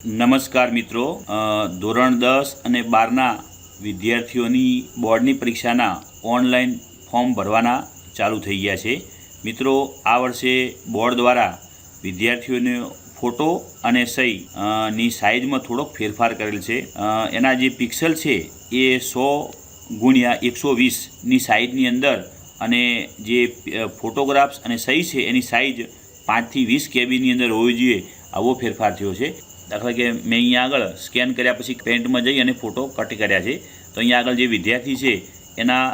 નમસ્કાર મિત્રો, ધોરણ 10 અને 12ના વિદ્યાર્થીઓની બોર્ડની પરીક્ષાના ઓનલાઈન ફોર્મ ભરવાના ચાલુ થઈ ગયા છે. મિત્રો, આ વર્ષે બોર્ડ દ્વારા વિદ્યાર્થીઓને ફોટો અને સહી ની સાઇઝમાં થોડોક ફેરફાર કરેલ છે. એના જે પિક્સલ છે એ 100x120ની સાઇઝની અંદર અને જે ફોટોગ્રાફ્સ અને સહી છે એની સાઇઝ 5 થી 20 કેબીની અંદર હોવી જોઈએ, આવો ફેરફાર થયો છે. દાખલા કે મેં અહીંયા આગળ સ્કેન કર્યા પછી પેન્ટમાં જઈ અને ફોટો કટ કર્યા છે. તો અહીંયા આગળ જે વિદ્યાર્થી છે એના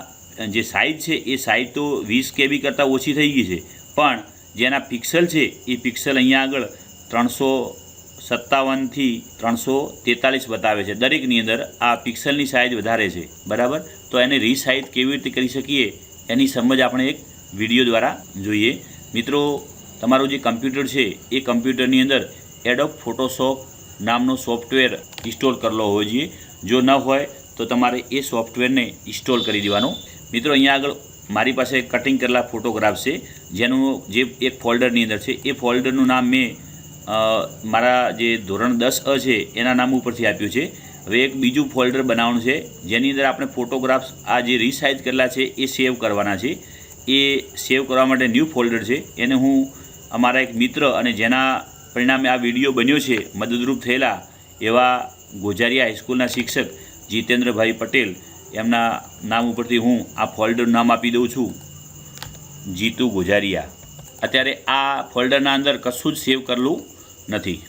જે સાઇઝ છે એ સાઇઝ તો 20 કેબી કરતાં ઓછી થઈ ગઈ છે, પણ જેના પિક્સલ છે એ પિક્સલ અહીંયા આગળ 357 થી 343 બતાવે છે. દરેકની અંદર આ પિક્સલની સાઇઝ વધારે છે, બરાબર. તો એને રીસાઇઝ કેવી રીતે કરી શકીએ એની સમજ આપણે એક વિડીયો દ્વારા જોઈએ. મિત્રો, તમારું જે કમ્પ્યુટર છે એ કમ્પ્યુટરની અંદર એડોબ ફોટોશોપ નામનો સોફ્ટવેર ઇન્સ્ટોલ કરેલો હોવો જોઈએ. જો ન હોય તો તમારે એ સોફ્ટવેરને ઇન્સ્ટોલ કરી દેવાનો. મિત્રો, અહીંયા આગળ મારી પાસે કટિંગ કરેલા ફોટોગ્રાફ્સ છે, જેનું જે એક ફોલ્ડરની અંદર છે. એ ફોલ્ડરનું નામ મેં મારા જે ધોરણ 10 છે એના નામ ઉપરથી આપ્યું છે. હવે એક બીજું ફોલ્ડર બનાવવાનું છે, જેની અંદર આપણે ફોટોગ્રાફ્સ આ જે રીસાઇઝ કરેલા છે એ સેવ કરવાના છે. એ સેવ કરવા માટે ન્યૂ ફોલ્ડર છે, એને હું અમારા એક મિત્ર અને જેના પરિણામે આ વિડીયો બન્યો છે મદદરૂપ થયેલા એવા ગોઝારિયા હાઈસ્કૂલના શિક્ષક જીતેન્દ્રભાઈ પટેલ, એમના નામ ઉપરથી હું આ ફોલ્ડરનું નામ આપી દઉં છું, જીતુ ગોઝારિયા. અત્યારે આ ફોલ્ડરના અંદર કશું જ સેવ કરેલું નથી.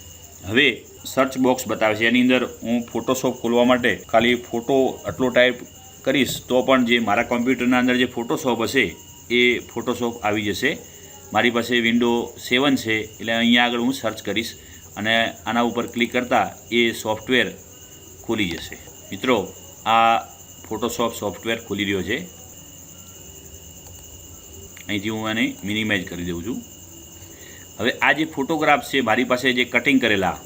હવે સર્ચ બોક્સ બતાવે છે, એની અંદર હું ફોટોશોપ ખોલવા માટે ખાલી ફોટો આટલો ટાઈપ કરીશ તો પણ જે મારા કોમ્પ્યુટરના અંદર જે ફોટોશોપ હશે એ ફોટોશોપ આવી જશે. મારી પાસે વિન્ડો 7 છે, એટલે અહીંયા આગળ હું સર્ચ કરીશ અને આના ઉપર ક્લિક કરતાં એ સોફ્ટવેર ખુલી જશે. મિત્રો, આ ફોટોશોપ સોફ્ટવેર ખુલી રહ્યો છે. અહીંથી હું આને મિનિમાઇઝ કરી દઉં છું. હવે આ જે ફોટોગ્રાફ છે મારી પાસે જે કટિંગ કરેલા,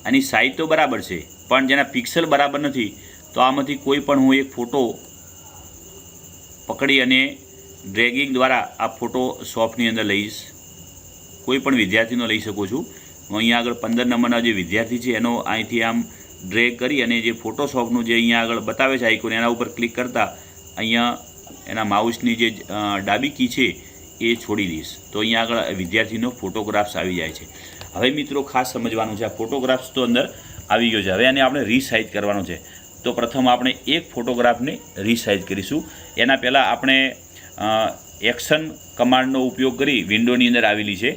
આની સાઇઝ તો બરાબર છે, પણ જેના પિક્સલ બરાબર નથી. તો આમાંથી કોઈ પણ હું એક ફોટો પકડી અને ડ્રેગિંગ દ્વારા આ ફોટોશોપની અંદર લઈશ. કોઈ પણ વિદ્યાર્થીનો લઈ શકું છું. હું અહીંયા આગળ 15 નંબરના જે વિદ્યાર્થી છે એનો અહીંથી આમ ડ્રેગ કરી અને જે ફોટોશોપનું જે અહીંયા આગળ બતાવે છે આઇકોન, એના ઉપર ક્લિક કરતાં અહીંયા એના માઉસની જે ડાબી કી છે એ છોડી દઈશ. તો અહીંયા આગળ વિદ્યાર્થીનો ફોટોગ્રાફ્સ આવી જાય છે. હવે મિત્રો, ખાસ સમજવાનું છે, આ ફોટોગ્રાફ્સ તો અંદર આવી ગયો છે. હવે આને આપણે રીસાઇઝ કરવાનો છે. તો પ્રથમ આપણે એક ફોટોગ્રાફને રીસાઇઝ કરીશું. એના પહેલાં આપણે એક્શન કમાન્ડનો ઉપયોગ કરી વિન્ડોની અંદર આવેલી છે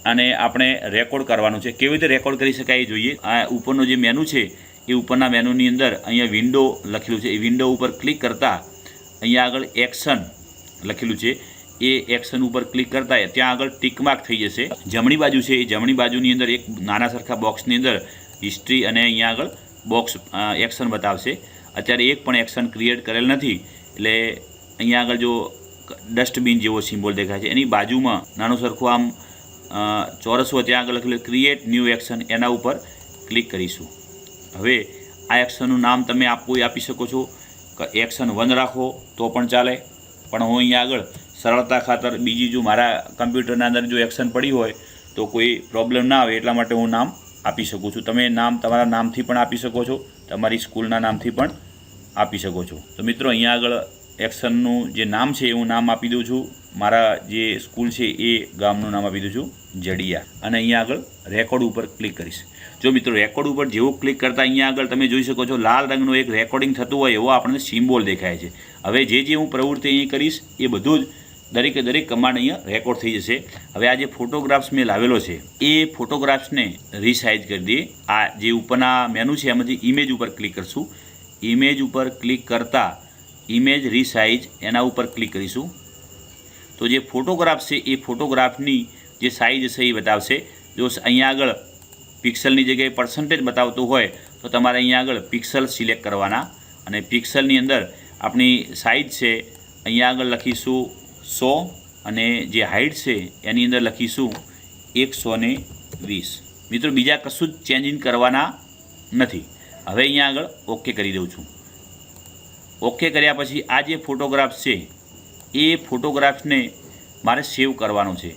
અને આપણે રેકોર્ડ કરવાનું છે. કેવી રીતે રેકોર્ડ કરી શકાય એ જોઈએ. આ ઉપરનો જે મેનુ છે એ ઉપરના મેનુની અંદર અહીંયા વિન્ડો લખેલું છે. એ વિન્ડો ઉપર ક્લિક કરતાં અહીંયા આગળ એક્શન લખેલું છે, એ એક્શન ઉપર ક્લિક કરતાં ત્યાં આગળ ટિકમાર્ક થઈ જશે. જમણી બાજુ છે એ જમણી બાજુની અંદર એક નાના સરખા બોક્સની અંદર હિસ્ટ્રી અને અહીંયા આગળ બોક્સ એક્શન બતાવશે. અત્યારે એક પણ એક્શન ક્રિએટ કરેલ નથી, એટલે અહીંયા આગળ જો ડસ્ટબિન જેવો સિમ્બોલ દેખાય છે એની બાજુમાં નાનું સરખું આમ ચોરસ હોય, ત્યાં આગળ લખેલું ક્રિએટ ન્યૂ એક્શન, એના ઉપર ક્લિક કરીશું. હવે આ એક્શનનું નામ તમે આપી શકો છો. એક્શન 1 રાખો તો પણ ચાલે, પણ હું અહીંયા આગળ સરળતા ખાતર બીજી જો મારા કમ્પ્યુટરના અંદર જો એક્શન પડી હોય તો કોઈ પ્રોબ્લેમ ના આવે એટલા માટે હું નામ આપી શકું છું. તમે નામ તમારા નામથી પણ આપી શકો છો, તમારી સ્કૂલના નામથી પણ આપી શકો છો. તો મિત્રો, અહીંયા આગળ એક્શનનું જે નામ છે એ હું નામ આપી દઉં છું. મારા જે સ્કૂલ છે એ ગામનું નામ આપી દઉં છું, જડિયા. અને અહીંયા આગળ રેકોર્ડ ઉપર ક્લિક કરીશ. જો મિત્રો, રેકોર્ડ ઉપર જેવું ક્લિક કરતાં અહીંયા આગળ તમે જોઈ શકો છો લાલ રંગનું એક રેકોર્ડિંગ થતું હોય એવો આપણને સિમ્બોલ દેખાય છે. હવે જે હું પ્રવૃત્તિ અહીં કરીશ એ બધું જ દરેક કમાન્ડ અહીંયા રેકોર્ડ થઈ જશે. હવે આ જે ફોટોગ્રાફ્સ મેં લાવેલો છે એ ફોટોગ્રાફ્સને રીસાઇઝ કરી દઈએ. આ જે ઉપરના મેનુ છે એમાંથી ઇમેજ ઉપર ક્લિક કરશું. ઇમેજ ઉપર ક્લિક કરતાં ઇમેજ રીસાઇઝ એના ઉપર ક્લિક કરીશું. તો જે ફોટોગ્રાફ છે એ ફોટોગ્રાફની જે સાઇઝ છે એ બતાવશે. જો અહીંયા આગળ પિક્સલની જગ્યાએ પર્સન્ટેજ બતાવતું હોય તો તમારે અહીંયા આગળ પિક્સલ સિલેક્ટ કરવાના અને પિક્સલની અંદર આપણી સાઇઝ છે અહીંયા આગળ લખીશું 100 અને જે હાઇટ છે એની અંદર લખીશું 120. મિત્રો, બીજા કશું જ ચેન્જિંગ કરવાના નથી. હવે અહીંયા આગળ ઓકે કરી દઉં છું. ઓકે કર્યા પછી આ જે ફોટોગ્રાફ્સ છે એ ફોટોગ્રાફ્સને મારે સેવ કરવાનો છે.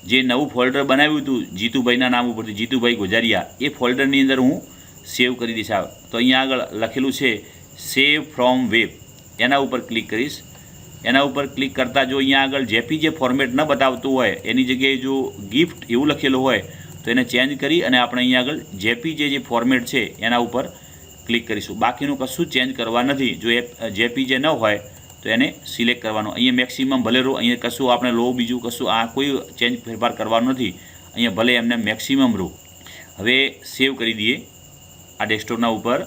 જે નવું ફોલ્ડર બનાવ્યું હતું જીતુભાઈના નામ ઉપરથી, જીતુભાઈ ગોજારિયા, એ ફોલ્ડરની અંદર હું સેવ કરી દઈશ. તો અહીંયા આગળ લખેલું છે સેવ ફ્રોમ વેબ, એના ઉપર ક્લિક કરીશ. એના ઉપર ક્લિક કરતાં જો અહીંયા આગળ જેપીજે ફોર્મેટ ન બતાવતું હોય, એની જગ્યાએ જો ગિફ્ટ એવું લખેલું હોય તો એને ચેન્જ કરી અને આપણે અહીંયા આગળ જેપીજે જે ફોર્મેટ છે એના ઉપર ક્લિક કરીશું. બાકીનું કશું ચેન્જ કરવા નથી. જો જેપીજે ન હોય તો એને સિલેક્ટ કરવાનું. અહીંયા મેક્સિમમ ભલે રહો, અહીંયા કશું આપણે લો બીજું કશું આ કોઈ ચેન્જ ફેરફાર કરવાનું નથી. અહીંયા ભલે એમને મેક્સિમમ રહો. હવે સેવ કરી દઈએ. આ ડેસ્કટોપના ઉપર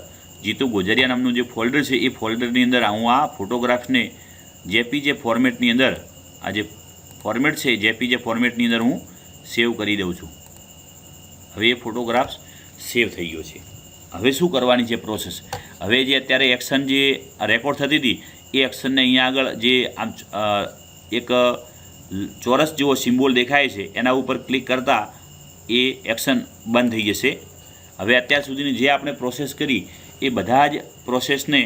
જીતુ ગોજારિયા નામનું જે ફોલ્ડર છે એ ફોલ્ડરની અંદર હું આ ફોટોગ્રાફ્સને જેપીજે ફોર્મેટની અંદર, આ જે ફોર્મેટ છે જેપીજે ફોર્મેટની અંદર હું સેવ કરી દઉં છું. હવે એ ફોટોગ્રાફ્સ સેવ થઈ ગયો છે. હવે શું કરવાની છે પ્રોસેસ? હવે જે અત્યારે એક્શન જે રેકોર્ડ થતી હતી એ એક્શનને અહીંયા આગળ જે આમ એક ચોરસ જેવો સિમ્બોલ દેખાય છે એના ઉપર ક્લિક કરતાં એ એક્શન બંધ થઈ જશે. હવે અત્યાર સુધીની જે આપણે પ્રોસેસ કરી એ બધા જ પ્રોસેસને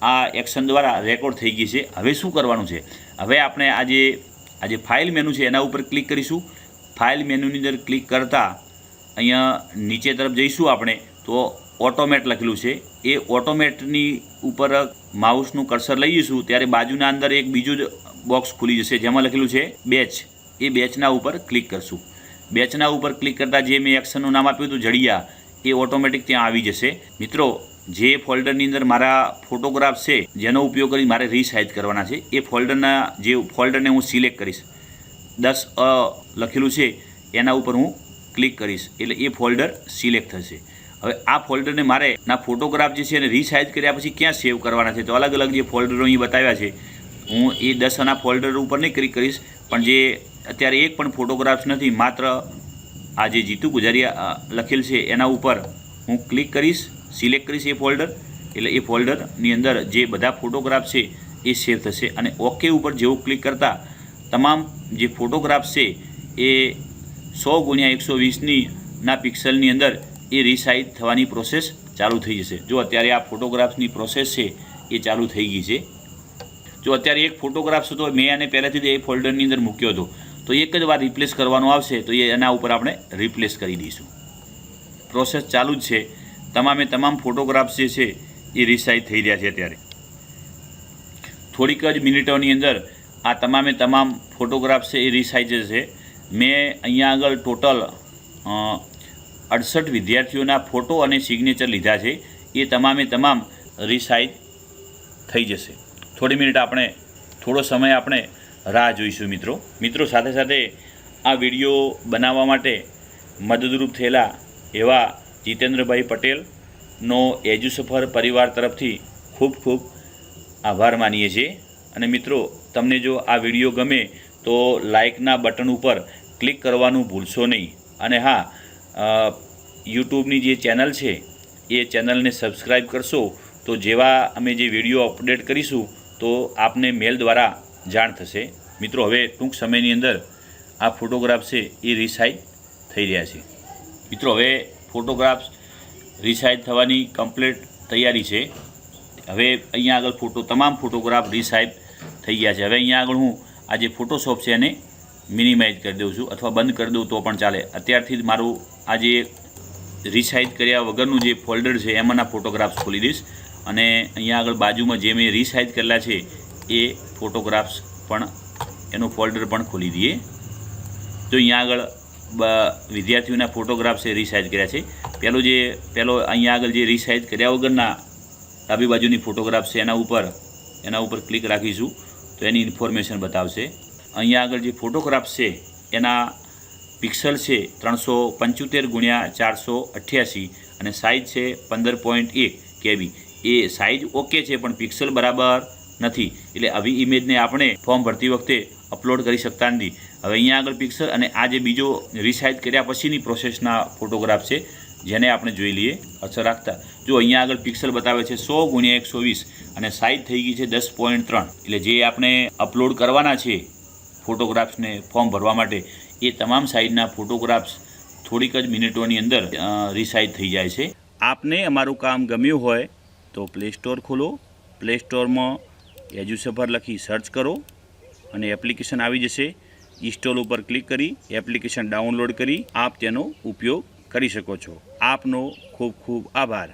આ એક્શન દ્વારા રેકોર્ડ થઈ ગઈ છે. હવે શું કરવાનું છે? હવે આપણે આ જે ફાઇલ મેનુ છે એના ઉપર ક્લિક કરીશું. ફાઇલ મેનુની અંદર ક્લિક કરતાં અહીંયા નીચે તરફ જઈશું આપણે તો ઓટોમેટ લખેલું છે. એ ઓટોમેટની ઉપર માઉસનું કર્સર લઈ જઈશું ત્યારે બાજુના અંદર એક બીજું જ બોક્સ ખુલી જશે જેમાં લખેલું છે બેચ. એ બેચના ઉપર ક્લિક કરશું. બેચના ઉપર ક્લિક કરતાં જે મેં એક્શનનું નામ આપ્યું હતું જડિયા, એ ઓટોમેટિક ત્યાં આવી જશે. મિત્રો, જે ફોલ્ડરની અંદર મારા ફોટોગ્રાફ છે જેનો ઉપયોગ કરી મારે રીસાઇઝ કરવાના છે એ ફોલ્ડરને હું સિલેક્ટ કરીશ. 10 લખેલું છે એના ઉપર હું ક્લિક કરીશ એટલે એ ફોલ્ડર સિલેક્ટ થશે. હવે આ ફોલ્ડરને મારે ના ફોટોગ્રાફ જે છે એને રીસાઇઝ કર્યા પછી ક્યાં સેવ કરવાના છે? તો અલગ અલગ જે ફોલ્ડરો અહીં બતાવ્યા છે હું એ 10 ફોલ્ડર ઉપર નહીં ક્લિક કરીશ, પણ જે અત્યારે એક પણ ફોટોગ્રાફ્સ નથી, માત્ર આ જે જીતુ ગોજારિયા લખેલ છે એના ઉપર હું ક્લિક કરીશ, સિલેક્ટ કરીશ એ ફોલ્ડર. એટલે એ ફોલ્ડરની અંદર જે બધા ફોટોગ્રાફ છે એ સેવ થશે. અને ઓકે ઉપર જેવું ક્લિક કરતાં તમામ જે ફોટોગ્રાફ્સ છે એ 100x120 ના પિક્સલની અંદર એ રીસાઇઝ થવાની પ્રોસેસ ચાલુ થઈ જશે. જો અત્યારે આ ફોટોગ્રાફ્સની પ્રોસેસ છે એ ચાલુ થઈ ગઈ છે. જો અત્યારે એક ફોટોગ્રાફ્સ હતો મેં આને પહેલાંથી જ એ ફોલ્ડરની અંદર મૂક્યો હતો, તો એક જ વાર રિપ્લેસ કરવાનો આવશે તો એના ઉપર આપણે રિપ્લેસ કરી દઈશું. પ્રોસેસ ચાલુ જ છે. તમામ ફોટોગ્રાફ્સ જે છે એ રીસાઇઝ થઈ રહ્યા છે. અત્યારે થોડીક જ મિનિટોની અંદર આ તમામ ફોટોગ્રાફ્સ છે એ રીસાઇઝ છે. મેં અહીંયા આગળ ટોટલ 68 વિદ્યાર્થીઓના ફોટો અને સિગ્નેચર લીધા છે. એ તમામ રીસાઇઝ થઈ જશે. થોડો સમય આપણે રાહ જોઈશું. મિત્રો સાથે સાથે આ વિડીયો બનાવવા માટે મદદરૂપ થયેલા એવા જીતેન્દ્રભાઈ પટેલનો એજ્યુસફર પરિવાર તરફથી ખૂબ ખૂબ આભાર માનીએ છીએ. અને મિત્રો, તમને જો આ વિડીયો ગમે તો લાઇકના બટન ઉપર ક્લિક કરવાનું ભૂલશો નહીં. અને હા, યુટ્યુબની જે ચેનલ છે એ ચેનલને સબસ્ક્રાઈબ કરશો તો જેવા અમે જે વિડીયો અપડેટ કરીશું તો આપને મેલ દ્વારા જાણ થશે. મિત્રો, હવે ટૂંક સમયની અંદર આ ફોટોગ્રાફ છે એ રીસાઇઝ થઈ રહ્યા છે. મિત્રો, હવે ફોટોગ્રાફ્સ રીસાઇઝ થવાની કમ્પ્લીટ તૈયારી છે. હવે અહીંયા આગળ તમામ ફોટોગ્રાફ રીસાઇઝ થઈ ગયા છે. હવે અહીંયા આગળ હું આ જે ફોટોશોપ છે એને મિનિમાઇઝ કરી દઉં છું અથવા બંધ કરી દઉં તો પણ ચાલે. અત્યારથી જ મારું આ જે રીસાઇઝ કર્યા વગરનું જે ફોલ્ડર છે એમાંના ફોટોગ્રાફ્સ ખોલી દઈશ. અને અહીંયા આગળ બાજુમાં જે મેં રીસાઇઝ કરેલા છે એ ફોટોગ્રાફ્સ પણ એનું ફોલ્ડર પણ ખોલી દઈએ. તો અહીંયા આગળ વિદ્યાર્થીઓના ફોટોગ્રાફ્સ એ રીસાઇઝ કર્યા છે. પહેલો અહીંયા આગળ જે રીસાઇઝ કર્યા વગરના ડાબી બાજુની ફોટોગ્રાફ છે એના ઉપર ક્લિક રાખીશું તો એની ઇન્ફોર્મેશન બતાવશે. અહીંયા આગળ જે ફોટોગ્રાફ્સ છે એના પિક્સલ છે 375x488 અને સાઇઝ છે 15.1 KB. એ સાઇઝ ઓકે છે પણ પિક્સલ બરાબર નથી, એટલે આવી ઇમેજને આપણે ફોર્મ ભરતી વખતે અપલોડ કરી શકતા નથી. હવે અહીંયા આગળ પિક્સલ અને આ જે બીજો રીસાઇઝ કર્યા પછીની પ્રોસેસના ફોટોગ્રાફ છે જેને આપણે જોઈ લઈએ અસર રાખતા. જો અહીંયા આગળ પિક્સલ બતાવે છે 100x120 અને સાઇઝ થઈ ગઈ છે 10.3. એટલે જે આપણે અપલોડ કરવાના છે ફોટોગ્રાફ્સને ફોર્મ ભરવા માટે એ તમામ સાઇઝના ફોટોગ્રાફ્સ થોડીક જ મિનિટોની અંદર રીસાઇઝ થઈ જાય છે. આપને અમારું કામ ગમ્યું હોય તો પ્લે સ્ટોર ખોલો, પ્લે સ્ટોરમાં એજ્યુસફર લખી સર્ચ કરો અને એપ્લિકેશન આવી જશે. ઇન્સ્ટોલ ઉપર ક્લિક કરી એપ્લિકેશન ડાઉનલોડ કરી આપ તેનો ઉપયોગ કરી શકો છો. આપનો ખૂબ ખૂબ આભાર.